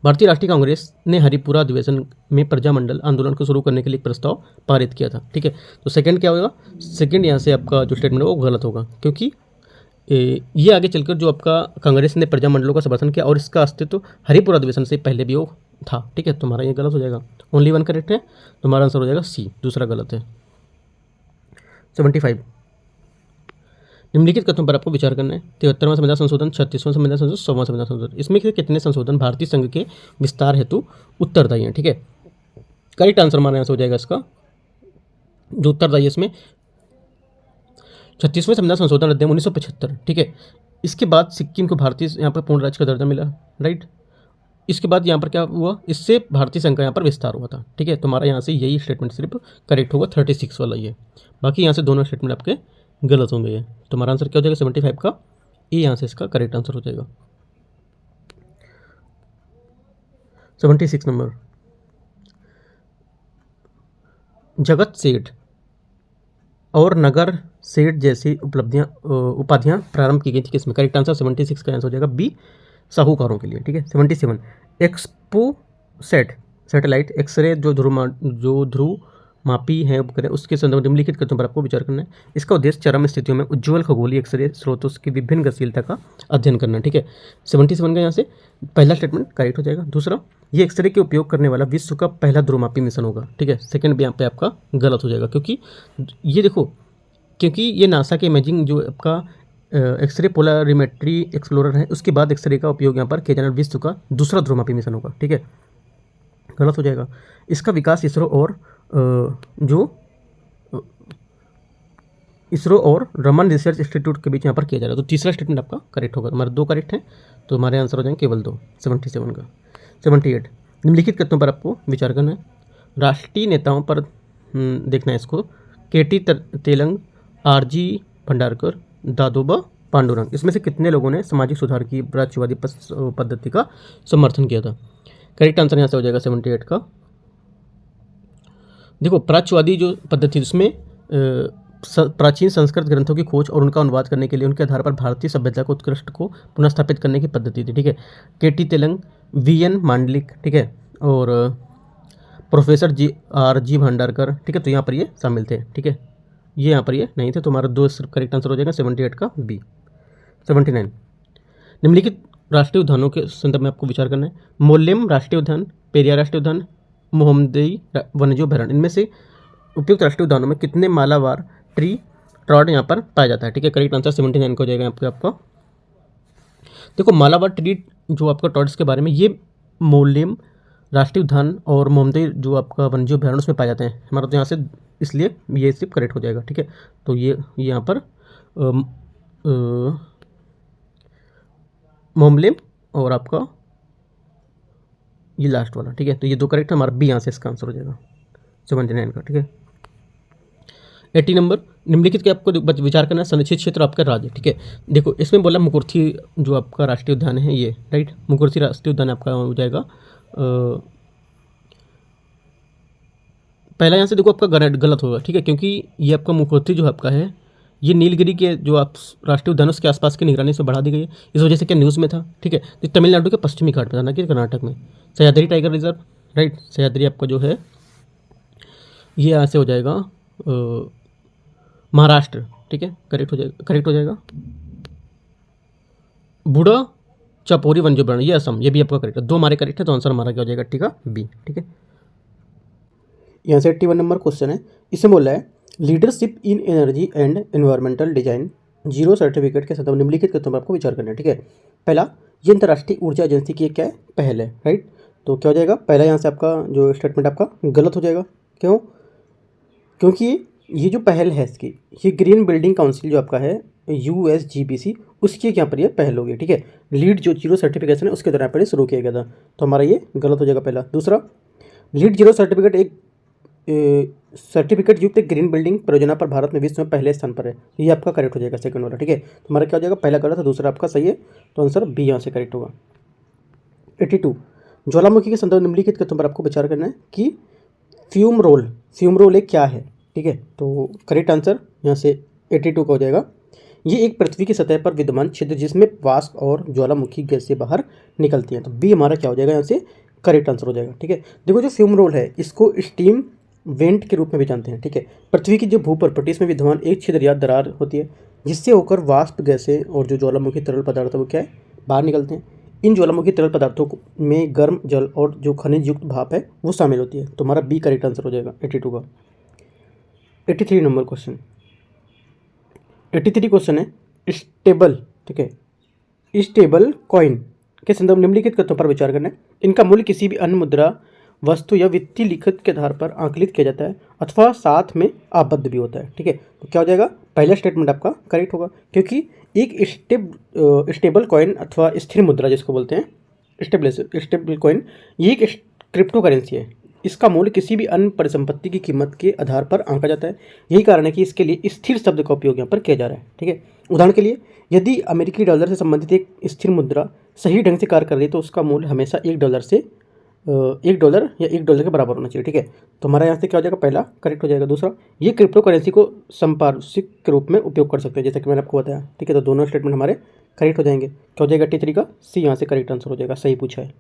S1: भारतीय राष्ट्रीय कांग्रेस ने हरिपुरा अधिवेशन में प्रजामंडल आंदोलन को शुरू करने के लिए एक प्रस्ताव पारित किया था। ठीक है, तो सेकंड क्या होगा, सेकंड यहाँ से आपका जो स्टेटमेंट है वो गलत होगा, क्योंकि ये आगे चलकर जो आपका कांग्रेस ने प्रजामंडलों का समर्थन किया और इसका अस्तित्व हरिपुरा अधिवेशन से पहले भी वो था। ठीक है, तो हमारा ये गलत हो जाएगा, ओनली 1 करेक्ट है, तो हमारा आंसर हो जाएगा सी, दूसरा गलत है। 75, निम्नलिखित कथनों पर आपको विचार करना है। 73वां संविधान संशोधन, 36वां संविधान संशोधन, 100वां संविधान संशोधन, इसमें से कितने संशोधन भारतीय संघ के विस्तार हेतु उत्तरदायी हैं। ठीक है, करेक्ट आंसर हमारे यहाँ से हो जाएगा इसका जो उत्तरदायी है इसमें 36वें संविधान संशोधन अधिनियम 1975। ठीक है, इसके बाद सिक्किम को भारतीय यहाँ पर पूर्ण राज्य का दर्जा मिला, राइट। इसके बाद यहाँ पर क्या हुआ, इससे भारतीय संघ का यहाँ पर विस्तार हुआ था। ठीक है, तो हमारा यहाँ से यही स्टेटमेंट सिर्फ करेक्ट होगा, 36 वाला ये, बाकी यहाँ से दोनों स्टेटमेंट आपके गलत होंगे। ये तो हमारा आंसर क्या हो जाएगा 75 का, ये यहाँ से इसका करेक्ट आंसर हो जाएगा। 76 नंबर, जगत सेठ और नगर सेठ जैसी उपाधियाँ प्रारंभ की गई थी किसमें, करेक्ट आंसर 76 का आंसर हो जाएगा बी, साहूकारों के लिए। ठीक है, 77, एक्सपो सैटेलाइट एक्सरे जो ध्रुव मापी है उपग्रह उसके संदर्भ में निम्नलिखित कथनों पर आपको विचार करना है। इसका उद्देश्य चरम स्थितियों में उज्ज्वल खगोलीय एक्सरे स्रोतों की विभिन्न गतिशीलता का अध्ययन करना। ठीक है, 77 का यहाँ से पहला स्टेटमेंट करेक्ट हो जाएगा। दूसरा, ये एक्सरे के उपयोग करने वाला विश्व का पहला ध्रुवमापी मिशन होगा। ठीक है, सेकंड भी यहाँ पे आपका गलत हो जाएगा, क्योंकि ये देखो, क्योंकि ये नासा के इमेजिंग जो आपका एक्सरे पोलरिमेट्री एक्सप्लोरर है उसके बाद एक्सरे का उपयोग यहाँ पर किया जाना विश्व का दूसरा ध्रुवमापी मिशन होगा। ठीक है, गलत हो जाएगा। इसका विकास इसरो और रमन रिसर्च इंस्टीट्यूट के बीच यहाँ पर किया जा रहा है। तो तीसरा स्टेटमेंट आपका करेक्ट होगा, हमारे 2 करेक्ट हैं, तो हमारे आंसर हो जाएंगे केवल 2, 77 का। 78, निम्नलिखित कथनों पर आपको विचार करना है। राष्ट्रीय नेताओं पर देखना है इसको, केटी तेलंग, आरजी भंडारकर, दादोबा पांडुरंग, इसमें से कितने लोगों ने सामाजिक सुधार की प्राच्यवादी पद्धति का समर्थन किया था। करेक्ट आंसर यहाँ से हो जाएगा 78 का। देखो, प्राच्यवादी जो पद्धति उसमें प्राचीन संस्कृत ग्रंथों की खोज और उनका अनुवाद करने के लिए उनके आधार पर भारतीय सभ्यता को उत्कृष्ट को पुनर्स्थापित करने की पद्धति थी। ठीक है, केटी तेलंग, वीएन मांडलिक, ठीक है, और प्रोफेसर जी भंडारकर। ठीक है, तो यहाँ पर ये शामिल थे। ठीक है, ये यहाँ पर ये नहीं थे, तो हमारा 2 करेक्ट आंसर हो जाएगा 78 का बी। 79, निम्नलिखित राष्ट्रीय उद्यानों के संदर्भ में आपको विचार करना है। मोल्लेम राष्ट्रीय उद्यान, पेरियार राष्ट्रीय उद्यान, मोहम्मदई वन्यजीव अभयारण्य, इनमें से उपयुक्त राष्ट्रीय उद्यानों में कितने मालाबार ट्री ट्रॉड यहाँ पर पाया जाता है। ठीक है, करेक्ट आंसर 79 का हो जाएगा आपका। देखो, मालाबार ट्री जो आपका ट्रॉड्स के बारे में, ये मोल्लेम राष्ट्रीय उद्यान और मोमदई जो आपका वन्यजीव अभयारण्य उसमें पाए जाते हैं हमारा, तो यहाँ से इसलिए ये सिर्फ करेक्ट हो जाएगा। ठीक है, तो ये यहाँ पर मोमलेम और आपका ये लास्ट वाला। ठीक है, तो ये दो करेक्ट है, हमारा बी यहाँ से इसका आंसर हो जाएगा 79 का। ठीक है, 80 नंबर, निम्नलिखित के आपको विचार करना है, संरक्षित क्षेत्र आपका राज्य। ठीक है, देखो इसमें बोला मुकुर्थी जो आपका राष्ट्रीय उद्यान है ये, राइट, मुकुर्थी राष्ट्रीय उद्यान आपका हो जाएगा। पहला यहाँ से देखो आपका गलत होगा। ठीक है, क्योंकि ये आपका मुकुर्थी जो आपका है ये नीलगिरी के जो आप राष्ट्रीय उद्यान उसके आसपास की निगरानी से बढ़ा दी गई है, इस वजह से क्या न्यूज़ में था। ठीक है, तो तमिलनाडु के पश्चिमी घाट में था, ना कि कर्नाटक में। Sahyadri tiger reserve, right, Sahyadri आपका जो है ये यहाँ से हो जाएगा महाराष्ट्र। ठीक है, करेक्ट हो जाएगा। बूढ़ा चपोरी वन्यजीव, ये असम, ये भी आपका करेक्ट है। दो हमारे करेक्ट है, तो आंसर हमारा क्या हो जाएगा, ठीक है, बी। ठीक है, यहाँ से 81 नंबर क्वेश्चन है, इसमें बोला है leadership in energy and environmental design 0 certificate के संदर्भ निम्नलिखित के आपको विचार करना है। ठीक है, पहला, ये अंतर्राष्ट्रीय ऊर्जा एजेंसी की क्या है, पहल है, राइट, तो क्या हो जाएगा, पहला यहाँ से आपका जो स्टेटमेंट आपका गलत हो जाएगा। क्यों? क्योंकि ये जो पहल है इसकी, ये ग्रीन बिल्डिंग काउंसिल जो आपका है USGBC, उसकी यहाँ पर ये पहल होगी। ठीक है, लीड जो 0 सर्टिफिकेशन है उसके दौरान पर शुरू किया गया था, तो हमारा ये गलत हो जाएगा पहला। दूसरा, लीड 0 सर्टिफिकेट एक सर्टिफिकेट युक्त ग्रीन बिल्डिंग परियोजना पर भारत में विश्व में पहले स्थान पर है, ये आपका करेक्ट हो जाएगा सेकंड वाला। ठीक है, तो हमारा क्या हो जाएगा, पहला गलत है, दूसरा आपका सही है, तो आंसर बी यहाँ से करेक्ट होगा। 82, ज्वालामुखी के संदर्भ निम्नलिखित के पर आपको विचार करना है कि फ्यूम रोल एक क्या है। ठीक है, तो करेक्ट आंसर यहाँ से 82 का हो जाएगा। ये एक पृथ्वी की सतह पर विद्यमान छिद्र जिसमें वाष्प और ज्वालामुखी गैस से बाहर निकलती हैं, तो बी हमारा क्या हो जाएगा, यहाँ से करेक्ट आंसर हो जाएगा। ठीक है, देखो जो फ्यूम रोल है इसको स्टीम वेंट के रूप में भी जानते हैं। ठीक है, पृथ्वी की जो भूप्रपट्टी इसमें विद्यमान एक छिद्र या दरार होती है जिससे होकर वाष्प गैसें और जो ज्वालामुखी तरल पदार्थ है वो क्या है, बाहर निकलते हैं। इन ज्वालामुखी तरल पदार्थों में गर्म जल और जो खनिज युक्त भाप है वो शामिल होती है, तो हमारा बी करेक्ट आंसर हो जाएगा 82 का। 83 नंबर क्वेश्चन, 83 क्वेश्चन है स्टेबल। ठीक है, स्टेबल कॉइन के संदर्भ निम्नलिखित तथ्यों पर विचार करना है। इनका मूल्य किसी भी अन्य मुद्रा वस्तु या वित्तीय लिखित के आधार पर आकलित किया जाता है अथवा साथ में आबद्ध भी होता है। ठीक है, तो क्या हो जाएगा, पहला स्टेटमेंट आपका करेक्ट होगा, क्योंकि एक स्टेबल कॉइन अथवा स्थिर मुद्रा जिसको बोलते हैं स्टेबल कॉइन, ये एक क्रिप्टो करेंसी है। इसका मूल्य किसी भी अन्य परिसंपत्ति की कीमत के आधार पर आंका जाता है, यही कारण है कि इसके लिए स्थिर शब्द का उपयोग यहाँ पर किया जा रहा है। ठीक है, उदाहरण के लिए यदि अमेरिकी डॉलर से संबंधित एक स्थिर मुद्रा सही ढंग से कार्य कर रही है तो उसका मूल्य हमेशा $1 या $1 के बराबर होना चाहिए। ठीक है, तो हमारा यहाँ से क्या हो जाएगा, पहला करेक्ट हो जाएगा। दूसरा, ये क्रिप्टो करेंसी को संपार्श्विक के रूप में उपयोग कर सकते हैं, जैसा कि मैंने आपको बताया। ठीक है, तो दोनों स्टेटमेंट हमारे करेक्ट हो जाएंगे। क्या हो जाएगा, 83 का सी यहाँ से करेक्ट आंसर हो जाएगा, सही पूछा है।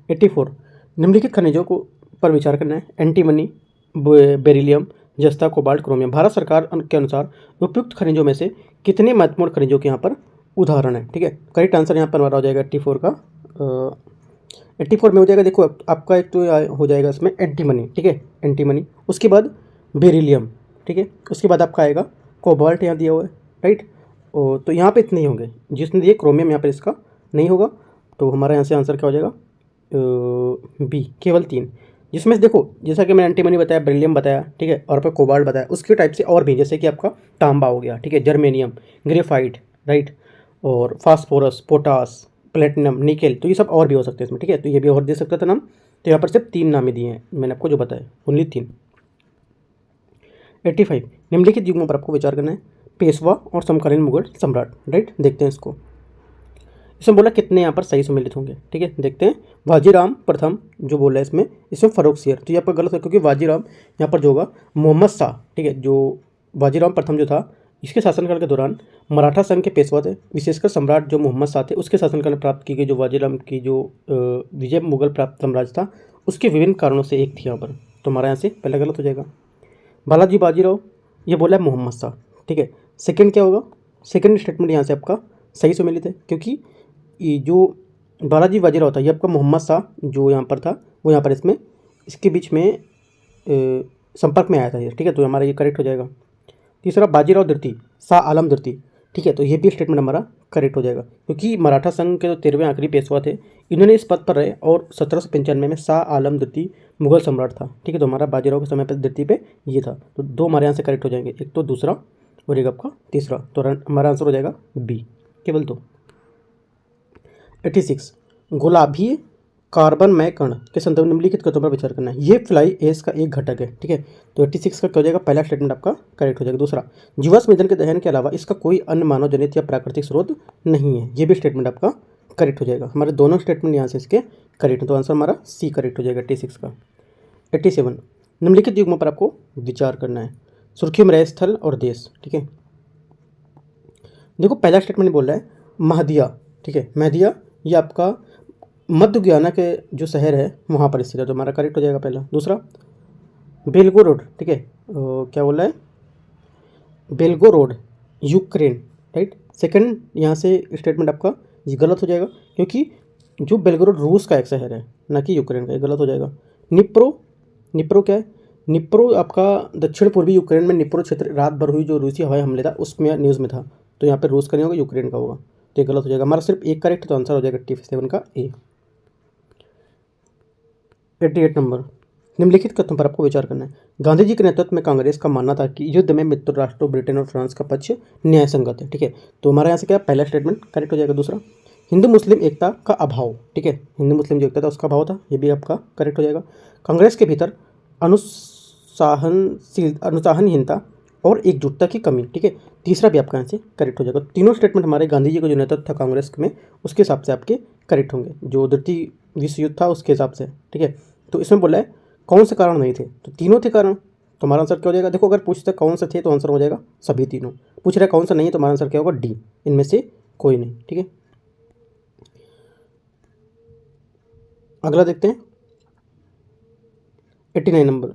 S1: 84, निम्नलिखित खनिजों को पर विचार करना है। एंटीमनी, बेरिलियम, जस्ता, कोबाल्ट, क्रोमियम। भारत सरकार के अनुसार उपयुक्त खनिजों में से कितने महत्वपूर्ण खनिजों के यहाँ पर उदाहरण है। ठीक है, करेक्ट आंसर यहाँ पर हमारा हो जाएगा 84 का 84 में हो जाएगा। देखो आपका एक तो हो जाएगा इसमें एंटीमनी। ठीक है, एंटीमनी, उसके बाद बेरिलियम। ठीक है, उसके बाद आपका आएगा कोबाल्ट, यहाँ दिया हुआ है, राइट, तो यहाँ पे इतने ही होंगे, जिसने दिए क्रोमियम यहाँ पर इसका नहीं होगा, तो हमारा यहाँ से आंसर क्या हो जाएगा, बी, केवल 3, जिसमें देखो जैसा कि मैंने एंटीमनी बताया, बेरिलियम बताया, ठीक है, और आपका कोबाल्ट बताया, उसके टाइप से और भी, जैसे कि आपका तांबा हो गया, ठीक है, जर्मेनियम, ग्रेफाइट, राइट, और फास्फोरस, पोटास, प्लेटिनम, निकेल, तो ये सब और भी हो सकते हैं इसमें। ठीक है, तो ये भी और दे सकता था नाम, तो यहाँ पर सिर्फ 3 नाम ही दिए हैं, मैंने आपको जो बताया, ओनली 3। 85, निम्नलिखित युगों पर आपको विचार करना है। पेशवा और समकालीन मुगल सम्राट, राइट, देखते हैं इसको। इसमें बोला कितने यहाँ पर सही सम्मिलित होंगे। ठीक है, देखते हैं। वाजीराम प्रथम जो बोला है इसमें फर्रुखसियर, तो यहाँ पर गलत है, क्योंकि वाजीराम यहाँ पर जो होगा मोहम्मद शाह। ठीक है, जो वाजीराम प्रथम जो था इसके शासनकाल के दौरान मराठा संघ के पेशवा थे, विशेषकर सम्राट जो मोहम्मद शाह थे उसके शासनकाल में प्राप्त की गई जो वाजीराम की जो विजय मुगल प्राप्त साम्राज्य था उसके विभिन्न कारणों से एक थी यहाँ पर, तो हमारा यहाँ से पहला गलत हो जाएगा। बालाजी बाजीराव ये बोला है मोहम्मद शाह। ठीक है, सेकंड क्या होगा, सेकंड स्टेटमेंट यहाँ से आपका सही सम्मिलित है, क्योंकि ये जो बालाजी बाजीराव था ये आपका मोहम्मद शाह जो यहाँ पर था वो यहाँ पर इसमें इसके बीच में संपर्क में आया था ये। ठीक है, तो हमारा ये करेक्ट हो जाएगा। तीसरा, बाजीराव द्वितीय, शाह आलम द्वितीय, ठीक है, तो ये भी स्टेटमेंट हमारा करेक्ट हो जाएगा, क्योंकि मराठा संघ के जो 13वें आखिरी पेशवा थे, इन्होंने इस पद पर रहे और 1795 में शाह आलम द्वितीय मुगल सम्राट था। ठीक है, तो हमारा बाजीराव के समय पर द्वितीय पे ये था, तो दो हमारे यहाँ से करेक्ट हो जाएंगे, एक तो दूसरा और एक आपका तीसरा, तो हमारा आंसर हो जाएगा बी, केवल दो। 86 गुलाबी कार्बनमय कण के संदर्भ निम्नलिखित कथनों पर विचार करना है। ये फ्लाई एश का एक घटक है। ठीक है, तो 86 का क्या हो जाएगा, पहला स्टेटमेंट आपका करेक्ट हो जाएगा। दूसरा, जीवाश्म ईंधन के दहन के अलावा इसका कोई अन्य मानव जनित या प्राकृतिक स्रोत नहीं है, ये भी स्टेटमेंट आपका करेक्ट हो जाएगा। हमारे दोनों स्टेटमेंट यहाँ से इसके करेक्ट है, तो आंसर हमारा सी करेक्ट हो जाएगा 86 का। 87 निम्नलिखित युग्मों पर आपको विचार करना है। सुर्खियों में रहे स्थल और देश। ठीक है, देखो पहला स्टेटमेंट बोल रहा है महदिया। ठीक है, महदिया ये आपका मध्य गुयाना के जो शहर है वहाँ पर स्थित है, तो हमारा करेक्ट हो जाएगा पहला। दूसरा, बेलगोरोड। ठीक है, क्या बोल रहा है, बेलगोरोड यूक्रेन, राइट। सेकंड यहाँ से स्टेटमेंट आपका ये गलत हो जाएगा, क्योंकि जो बेलगोरोड रूस का एक शहर है, ना कि यूक्रेन का, ये गलत हो जाएगा। निप्रो क्या है, निप्रो आपका दक्षिण पूर्वी यूक्रेन में निप्रो क्षेत्र रात भर हुई जो रूसी हवाई हमले था उसमें न्यूज़ में था, तो यहाँ पर रूस का नहीं होगा, यूक्रेन का होगा, तो ये गलत हो जाएगा। हमारा सिर्फ एक करेक्ट, तो आंसर हो जाएगा 87 का ए। 88 नंबर, निम्नलिखित कथनों पर आपको विचार करना है। गांधी जी के नेतृत्व में कांग्रेस का मानना था कि युद्ध में मित्र राष्ट्रों ब्रिटेन और फ्रांस का पक्ष न्याय संगत है। ठीक है, तो हमारा यहाँ से क्या पहला स्टेटमेंट करेक्ट हो जाएगा। दूसरा, हिंदू मुस्लिम एकता का अभाव। ठीक है, हिंदू मुस्लिम जो एकता था उसका अभाव था, ये भी आपका करेक्ट हो जाएगा। कांग्रेस के भीतर अनुशासनहीनता और एकजुटता की कमी। ठीक है, तीसरा भी आपका यहाँ से करेक्ट हो जाएगा। तीनों स्टेटमेंट हमारे गांधी जी का जो नेतृत्व था कांग्रेस में उसके हिसाब से आपके करेक्ट होंगे, जो द्वितीय विश्व युद्ध था उसके हिसाब से। ठीक है, तो इसमें बोला है कौन से कारण नहीं थे, तो तीनों थे कारण, तो हमारा आंसर क्या हो जाएगा। देखो अगर पूछते कौन से थे तो आंसर हो जाएगा सभी तीनों, पूछ रहे कौन सा नहीं है तो हमारा आंसर क्या होगा डी, इनमें से कोई नहीं। ठीक है, अगला देखते हैं 89 नंबर।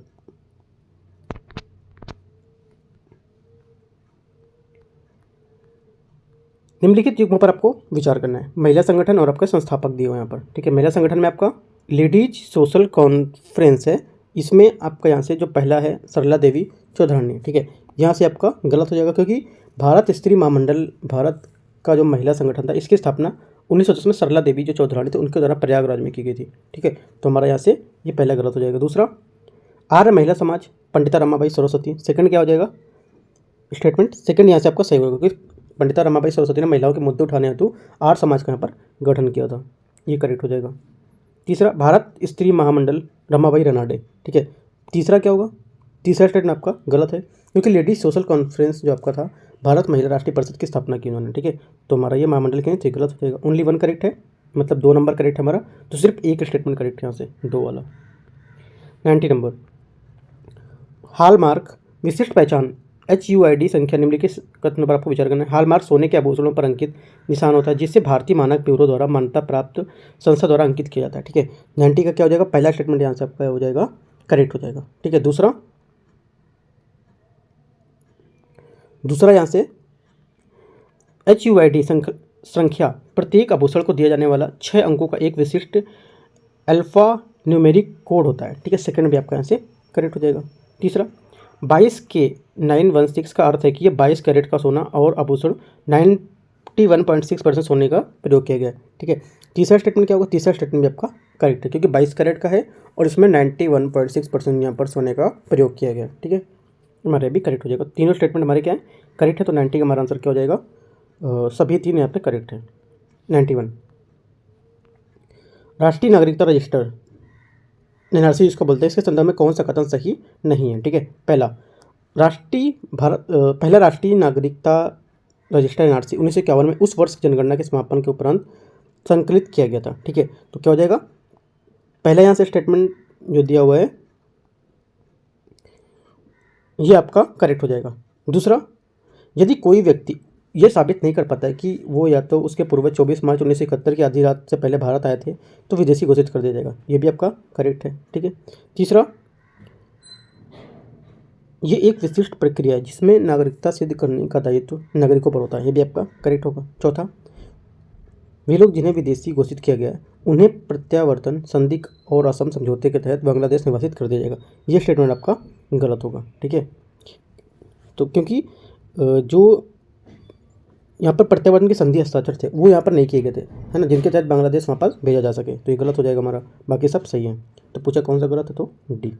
S1: निम्नलिखित युग्मों पर आपको विचार करना है। महिला संगठन और आपका संस्थापक दिए हुए यहाँ पर। ठीक है, महिला संगठन में आपका लेडीज सोशल कॉन्फ्रेंस है, इसमें आपका यहाँ से जो पहला है सरला देवी चौधरानी। ठीक है, यहाँ से आपका गलत हो जाएगा, क्योंकि भारत स्त्री महामंडल भारत का जो महिला संगठन था इसकी स्थापना 1910 में सरला देवी जो चौधरानी थे उनके द्वारा प्रयागराज में की गई थी। ठीक है, तो हमारा यहाँ से ये पहला गलत हो जाएगा। दूसरा, आर्य महिला समाज पंडिता रमाबाई सरस्वती, सेकंड क्या हो जाएगा स्टेटमेंट, सेकंड यहाँ से आपका सही होगा, क्योंकि पंडिता रमाबाई सरस्वती ने महिलाओं के मुद्दे उठाने हेतु आर्य समाज का यहाँ पर गठन किया था, ये करेक्ट हो जाएगा। तीसरा, भारत स्त्री महामंडल रमाबाई रनाडे। ठीक है, तीसरा क्या होगा, तीसरा स्टेटमेंट आपका गलत है, क्योंकि लेडीज सोशल कॉन्फ्रेंस जो आपका था भारत महिला राष्ट्रीय परिषद की स्थापना की उन्होंने। ठीक है, तो हमारा ये महामंडल के नहीं, गलत हो जाएगा। ओनली वन करेक्ट है, मतलब 2 नंबर करेक्ट है हमारा, तो सिर्फ एक स्टेटमेंट करेक्ट है यहाँ से 2 वाला। 90 नंबर, हॉलमार्क विशिष्ट पहचान HUID संख्या निम्नलिखित कथनों पर आपको विचार करना है। हॉलमार्क सोने के आभूषणों पर अंकित निशान होता है जिससे भारतीय मानक ब्यूरो द्वारा मान्यता प्राप्त संस्था द्वारा अंकित किया जाता है। ठीक है, 90 का क्या हो जाएगा, पहला स्टेटमेंट यहाँ से आपका हो जाएगा करेक्ट हो जाएगा। ठीक है, दूसरा यहाँ से HUID संख्या प्रत्येक आभूषण को दिया जाने वाला 6 अंकों का एक विशिष्ट अल्फा न्यूमेरिक कोड होता है। ठीक है, सेकंड भी आपका यहाँ से करेक्ट हो जाएगा। तीसरा, 22K916 का अर्थ है कि ये 22 कैरेट का सोना और आभूषण 91.6% सोने का प्रयोग किया गया है। ठीक है, तीसरा स्टेटमेंट क्या होगा, तीसरा स्टेटमेंट भी आपका करेक्ट है, क्योंकि 22 कैरेट का है और इसमें 91.6% यहाँ पर सोने का प्रयोग किया गया है। ठीक है, हमारे भी करेक्ट हो जाएगा। तीनों स्टेटमेंट हमारे क्या है करेक्ट है, तो 90 का हमारा आंसर क्या हो जाएगा, सभी तीन यहाँ पे करेक्ट है। 91, राष्ट्रीय नागरिकता रजिस्टर NRC जिसको बोलते हैं, इसके संदर्भ में कौन सा कथन सही नहीं है। ठीक है, पहला राष्ट्रीय नागरिकता रजिस्टर NRC 1951 में उस वर्ष जनगणना के समापन के उपरांत संकलित किया गया था। ठीक है, तो क्या हो जाएगा, पहला यहाँ से स्टेटमेंट जो दिया हुआ है ये आपका करेक्ट हो जाएगा। दूसरा, यदि कोई व्यक्ति ये साबित नहीं कर पाता है कि वो या तो उसके पूर्वज 24 मार्च 1971 की आधी रात से पहले भारत आए थे तो विदेशी घोषित कर दिया जाएगा, ये भी आपका करेक्ट है। ठीक है, तीसरा, ये एक विशिष्ट प्रक्रिया है जिसमें नागरिकता सिद्ध करने का दायित्व नागरिकों पर होता है, ये भी आपका करेक्ट होगा। चौथा, वे लोग जिन्हें विदेशी घोषित किया गया है उन्हें प्रत्यावर्तन संधि और असम समझौते के तहत बांग्लादेश निवासित कर दिया जाएगा, ये स्टेटमेंट आपका गलत होगा। ठीक है, तो क्योंकि जो यहाँ पर प्रत्यावर्तन की संधि हस्ताक्षर थे वो यहाँ पर नहीं किए गए थे, है ना, जिनके तहत बांग्लादेश वापस भेजा जा सके, तो ये गलत हो जाएगा हमारा, बाकी सब सही है। तो पूछा कौन सा गलत है, तो डी।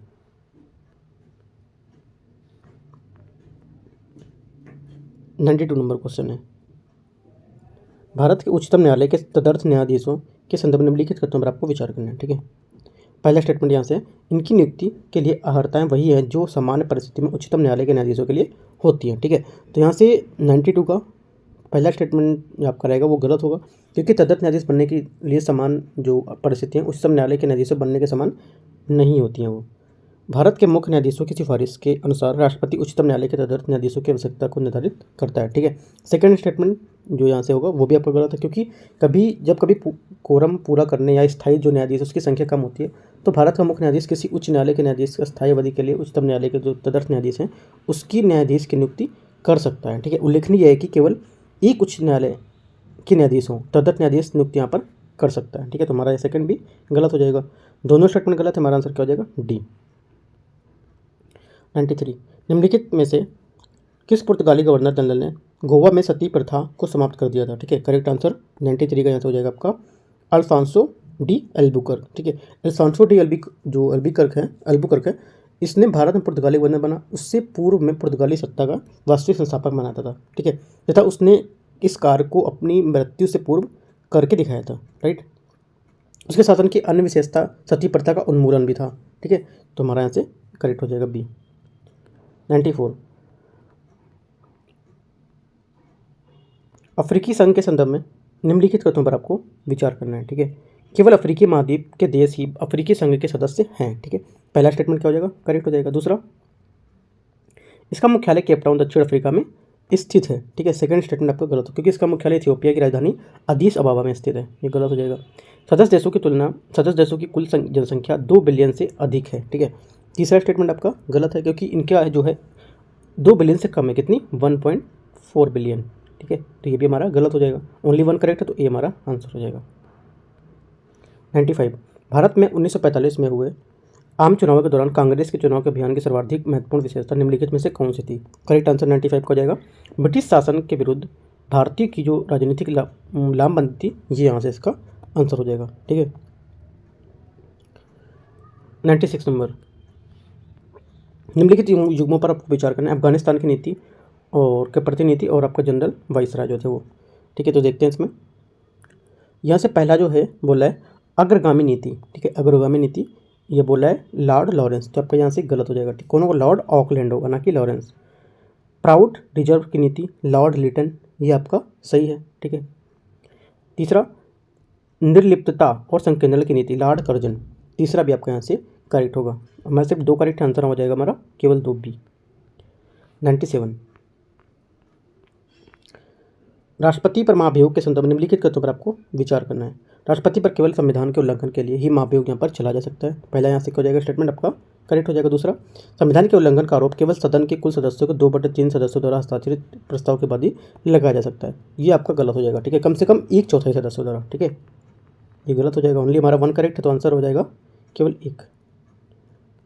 S1: 92 नंबर क्वेश्चन है, भारत के उच्चतम न्यायालय के तदर्थ न्यायाधीशों के संदर्भ में निम्नलिखित तथ्यों पर आपको विचार करना है, ठीक है। पहला स्टेटमेंट यहाँ से, इनकी नियुक्ति के लिए अर्हताएं वही हैं जो सामान्य परिस्थिति में उच्चतम न्यायालय के न्यायाधीशों के लिए होती हैं, ठीक है। तो यहाँ से 92 का पहला स्टेटमेंट जो आपका रहेगा वो गलत होगा, क्योंकि तदर्थ न्यायाधीश बनने के लिए समान जो परिस्थितियाँ उच्चतम न्यायालय के न्यायाधीश बनने के समान नहीं होती हैं वो। भारत के मुख्य न्यायाधीशों की सिफारिश के अनुसार राष्ट्रपति उच्चतम न्यायालय के तदर्थ न्यायाधीशों की आवश्यकता को निर्धारित करता है, ठीक है। सेकंड स्टेटमेंट जो यहाँ से होगा वो भी आपका गलत है, क्योंकि जब कभी कोरम पूरा करने या स्थायी जो न्यायाधीश उसकी संख्या कम होती है तो भारत का मुख्य न्यायाधीश किसी उच्च न्यायालय के न्यायाधीश का स्थायी अवधि के लिए उच्चतम न्यायालय के जो तदर्थ न्यायाधीश हैं उसकी न्यायाधीश की नियुक्ति कर सकता है, ठीक है। उल्लेखनीय है कि केवल एक उच्च न्यायालय के न्यायाधीश हों तदर्थ न्यायाधीश नियुक्ति यहाँ पर कर सकता है, ठीक है। तो हमारा सेकंड भी गलत हो जाएगा, दोनों स्टेटमेंट गलत है, हमारा आंसर क्या हो जाएगा, डी। 93, निम्नलिखित में से किस पुर्तगाली गवर्नर जनरल ने गोवा में सती प्रथा को समाप्त कर दिया था, ठीक है। करेक्ट आंसर 93 का यहाँ से हो जाएगा आपका अल्फांसो डी एल्बुकर्क, ठीक है। अल्फांसो डी एल्बुकर्क है, इसने भारत में पुर्तगाली गवर्नर बना, उससे पूर्व में पुर्तगाली सत्ता का वास्तविक संस्थापक बनाता था, ठीक है, तथा उसने इस कार्य को अपनी मृत्यु से पूर्व करके दिखाया था, राइट। उसके शासन की अन्य विशेषता सती प्रथा का उन्मूलन भी था, ठीक है। तो हमारा यहाँ से करेक्ट हो जाएगा बी। 94, अफ्रीकी संघ के संदर्भ में निम्नलिखित तथ्यों पर आपको विचार करना है, ठीक है। केवल अफ्रीकी महाद्वीप के देश ही अफ्रीकी संघ के सदस्य हैं, ठीक है। पहला स्टेटमेंट क्या हो जाएगा, करेक्ट हो जाएगा। दूसरा, इसका मुख्यालय केप टाउन दक्षिण अफ्रीका में स्थित है, ठीक है। सेकंड स्टेटमेंट आपका गलत हो, क्योंकि इसका मुख्यालय इथियोपिया की राजधानी अदीस अबाबा में स्थित है, ये गलत हो जाएगा। सदस्य देशों की कुल जनसंख्या 2 बिलियन से अधिक है, ठीक है। तीसरा स्टेटमेंट आपका गलत है, क्योंकि इनका जो है 2 बिलियन से कम है, कितनी, 1.4 बिलियन, ठीक है। तो ये भी हमारा गलत हो जाएगा, ओनली वन करेक्ट है, तो ये हमारा आंसर हो जाएगा। 95, भारत में 1945 में हुए आम चुनावों के दौरान कांग्रेस के चुनाव के अभियान की सर्वाधिक महत्वपूर्ण विशेषता निम्नलिखित में से कौन सी थी। करेक्ट आंसर 95 का हो जाएगा ब्रिटिश शासन के विरुद्ध भारतीय की जो राजनीतिक लामबंदी थी, ये यहाँ से इसका आंसर हो जाएगा, ठीक है। 96 नंबर, निम्नलिखित युग्मों पर आपको विचार करना है, अफगानिस्तान की नीति और के प्रतिनीति और आपका जनरल वाइसराय जो थे वो, ठीक है। तो देखते हैं इसमें, यहाँ से पहला जो है बोला है अग्रगामी नीति, ठीक है, अग्रगामी नीति, ये बोला है लॉर्ड लॉरेंस, तो आपका यहाँ से गलत हो जाएगा, ठीक, कौन होगा, लॉर्ड ऑकलैंड होगा, ना कि लॉरेंस। प्राउड रिजर्व की नीति लॉर्ड लिटन, ये आपका सही है, ठीक है। तीसरा, निर्लिप्तता और संकेंद्रण की नीति लॉर्ड कर्जन, तीसरा भी आपका यहाँ से करेक्ट होगा, हमारे सिर्फ 2 करेक्ट आंसर हो जाएगा हमारा, केवल 2 बी। 97, राष्ट्रपति पर महाभियोग के संदर्भ में निम्नलिखित तथ्यों पर आपको विचार करना है। राष्ट्रपति पर केवल संविधान के उल्लंघन के लिए ही महाभियोग यहाँ पर चला जा सकता है, पहला यहाँ से हो जाएगा स्टेटमेंट आपका करेक्ट हो जाएगा। दूसरा, संविधान के उल्लंघन का आरोप केवल सदन के कुल सदस्यों को 2/3 सदस्यों द्वारा हस्ताक्षरित प्रस्ताव के बाद ही लगाया जा सकता है, ये आपका गलत हो जाएगा, ठीक है, कम से कम 1/4 सदस्यों द्वारा, ठीक है, ये गलत हो जाएगा, ओनली हमारा 1 करेक्ट है, तो आंसर हो जाएगा केवल 1।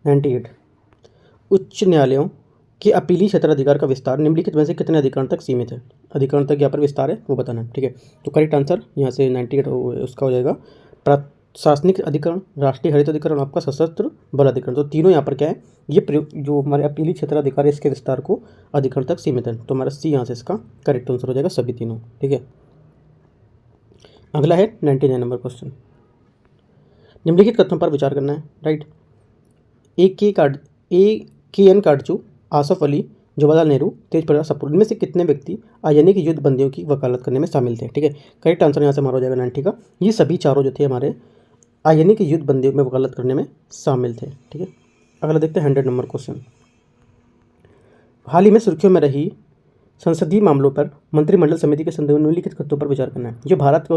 S1: 98, उच्च न्यायालयों कि अपीली क्षेत्राधिकार का विस्तार निम्नलिखित में से कितने अधिकरण तक सीमित है, अधिकरण तक यहाँ पर विस्तार है वो बताना है, ठीक है। तो करेक्ट आंसर यहाँ से 98 उसका हो जाएगा प्रशासनिक अधिकरण, राष्ट्रीय हरित अधिकरण, आपका सशस्त्र बल अधिकरण, तो तीनों यहाँ पर क्या है, ये प्रयोग जो हमारे अपीली क्षेत्राधिकार है इसके विस्तार को अधिकरण तक सीमित है, तो हमारा सी यहाँ से इसका करेक्ट आंसर हो जाएगा सभी तीनों, ठीक है। अगला है 99 नंबर क्वेश्चन, निम्नलिखित कथनों पर विचार करना है, राइट। ए.के.एन. काटजू, आसफ अली, जवाहरलाल नेहरू, तेज प्रताप सप्रू, इनमें से कितने व्यक्ति आईएनए की युद्ध बंदियों की वकालत करने में शामिल थे, ठीक है। करेक्ट आंसर यहाँ से हमारा हो जाएगा 90 का, ये सभी चारों जो थे हमारे आईएनए की युद्ध बंदियों में वकालत करने में शामिल थे, ठीक है। अगला देखते हैं 100 नंबर क्वेश्चन, हाल ही में सुर्खियों में रही संसदीय मामलों पर मंत्रिमंडल समिति के संदर्भ में निम्नलिखित तथ्यों पर विचार करना है, जो भारत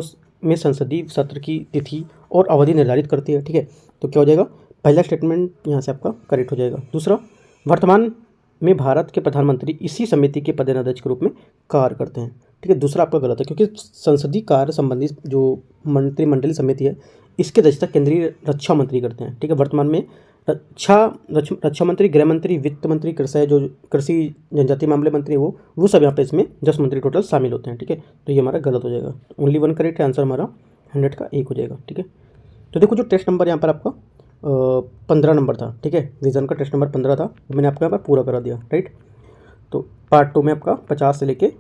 S1: में संसदीय सत्र की तिथि और अवधि निर्धारित करती है, ठीक है। तो क्या हो जाएगा, पहला स्टेटमेंट यहाँ से आपका करेक्ट हो जाएगा। दूसरा, वर्तमान में भारत के प्रधानमंत्री इसी समिति के पदाध्यक्ष के रूप में कार्य करते हैं, ठीक है। दूसरा आपका गलत है, क्योंकि संसदीय कार्य संबंधी जो मंत्रिमंडलीय समिति है इसके अध्यक्षता केंद्रीय रक्षा मंत्री करते हैं, ठीक है। वर्तमान में रक्षा मंत्री, गृह मंत्री, वित्त मंत्री, कृषि जनजातीय मामले मंत्री वो सब यहाँ पे इसमें 10 मंत्री टोटल शामिल होते हैं। ठीक है, तो ये हमारा गलत हो जाएगा। ओनली 1 करेक्ट आंसर हमारा 100 का 1 हो जाएगा। ठीक है, तो देखो जो टेस्ट नंबर यहाँ पर आपका 15 नंबर था। ठीक है, विजन का टेस्ट नंबर 15 था, मैंने आपको यहाँ पर पूरा करा दिया। राइट, तो पार्ट 2 में आपका 50 से लेके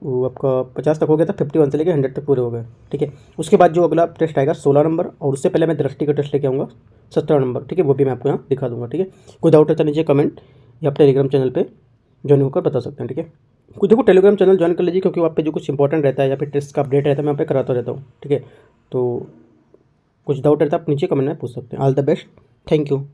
S1: वो आपका 50 तक हो गया था, 51 से लेके 100 तक पूरे हो गए। ठीक है, उसके बाद जो अगला टेस्ट आएगा 16 नंबर, और उससे पहले मैं दृष्टि का टेस्ट लेके आऊँगा 17 नंबर। ठीक है, वो भी मैं आपको यहाँ दिखा दूँगा। ठीक है, कोई डाउट है तो नीचे कमेंट या आप टेलीग्राम चैनल पर ज्वाइन होकर बता सकते हैं। ठीक है, कुछ देखो टेलीग्राम चैनल ज्वाइन कर लीजिए, क्योंकि वहाँ पे जो कुछ इंपॉर्टेंट रहता है या फिर टेस्ट का अपडेट रहता है मैं यहाँ पे कराता रहता हूँ। ठीक है, तो कुछ डाउट रहता है आप नीचे कमेंट में पूछ सकते हैं। All the best, thank you.